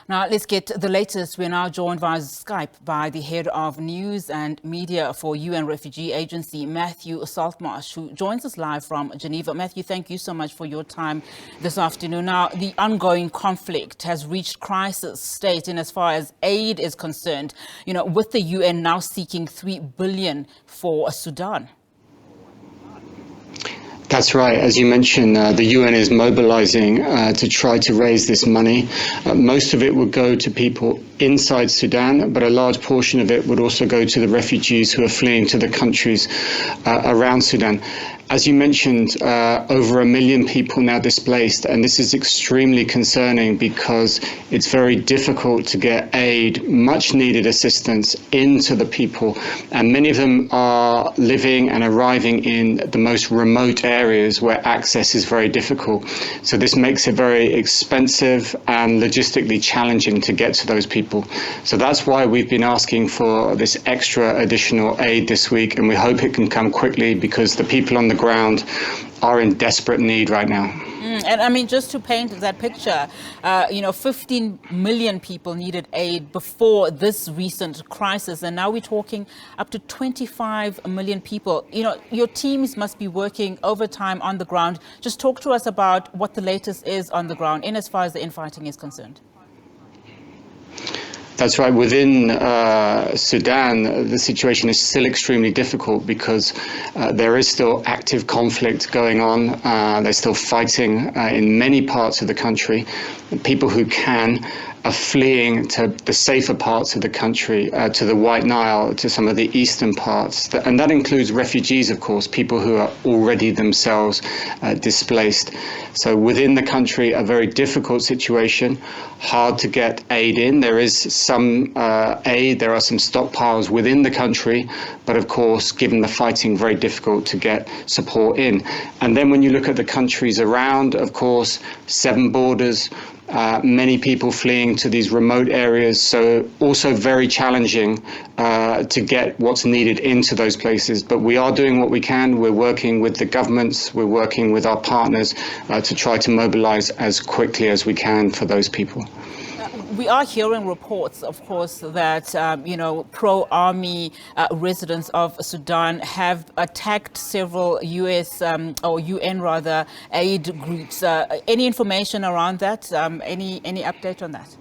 Now, let's get the latest. We're now joined via Skype by the head of news and media for UN Refugee Agency, Matthew Saltmarsh, who joins us live from Geneva. Matthew, thank you so much for your time this afternoon. Now, the ongoing conflict has reached crisis state in as far as aid is concerned, with the UN now seeking $3 billion for Sudan. That's right. As you mentioned, the UN is mobilizing to try to raise this money. Most of it would go to people inside Sudan, but a large portion of it would also go to the refugees who are fleeing to the countries around Sudan. As you mentioned, over 1 million people now displaced, and this is extremely concerning because it's very difficult to get aid, much needed assistance into the people, and many of them are living and arriving in the most remote areas where access is very difficult. So this makes it very expensive and logistically challenging to get to those people. So that's why we've been asking for this extra additional aid this week, and we hope it can come quickly because the people on the ground are in desperate need right now. And I mean, just to paint that picture, 15 million people needed aid before this recent crisis, and now we're talking up to 25 million people. Your teams must be working overtime on the ground. Just talk to us about what the latest is on the ground in as far as the infighting is concerned. That's right. Within Sudan, the situation is still extremely difficult because there is still active conflict going on. They're still fighting in many parts of the country. People who can are fleeing to the safer parts of the country, to the White Nile, to some of the eastern parts. And that includes refugees, of course, people who are already themselves displaced. So within the country, a very difficult situation, hard to get aid in. There is some aid, there are some stockpiles within the country, but of course, given the fighting, very difficult to get support in. And then when you look at the countries around, of course, 7 borders, many people fleeing to these remote areas, so also very challenging to get what's needed into those places. But we are doing what we can. We're working with the governments, we're working with our partners to try to mobilize as quickly as we can for those people. We are hearing reports, of course, that, pro-army residents of Sudan have attacked several US or UN rather aid groups. Any information around that? Any update on that?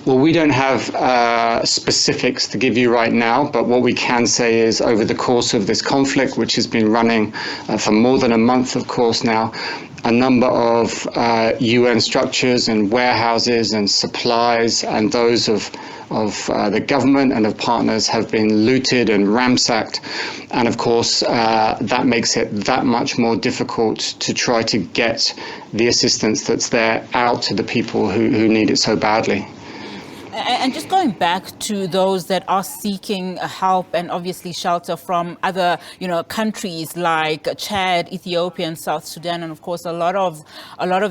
Well, we don't have specifics to give you right now, but what we can say is over the course of this conflict, which has been running for more than a month, of course, now, a number of UN structures and warehouses and supplies and those of the government and of partners have been looted and ransacked. And of course, that makes it that much more difficult to try to get the assistance that's there out to the people who need it so badly. And just going back to those that are seeking help and obviously shelter from other, countries like Chad, Ethiopia, and South Sudan, and of course a lot of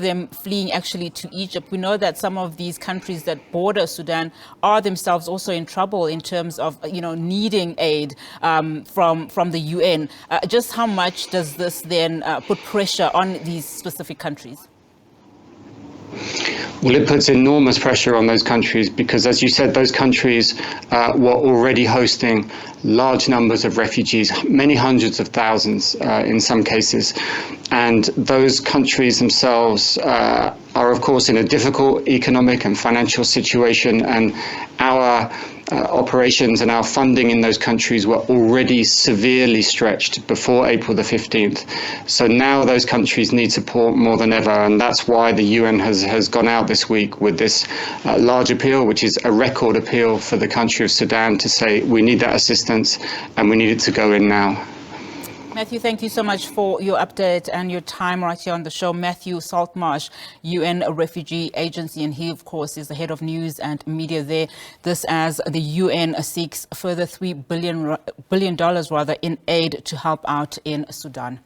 them fleeing actually to Egypt. We know that some of these countries that border Sudan are themselves also in trouble in terms of needing aid from the UN. Just how much does this then put pressure on these specific countries? Well, it puts enormous pressure on those countries because, as you said, those countries were already hosting large numbers of refugees, many hundreds of thousands in some cases. And those countries themselves are, of course, in a difficult economic and financial situation. And our operations and our funding in those countries were already severely stretched before April the 15th. So now those countries need support more than ever, and that's why the UN has gone out this week with this large appeal, which is a record appeal for the country of Sudan to say we need that assistance and we need it to go in now. Matthew, thank you so much for your update and your time right here on the show. Matthew Saltmarsh, UN Refugee Agency, and he, of course, is the head of news and media there. This as the UN seeks further $3 billion in aid to help out in Sudan.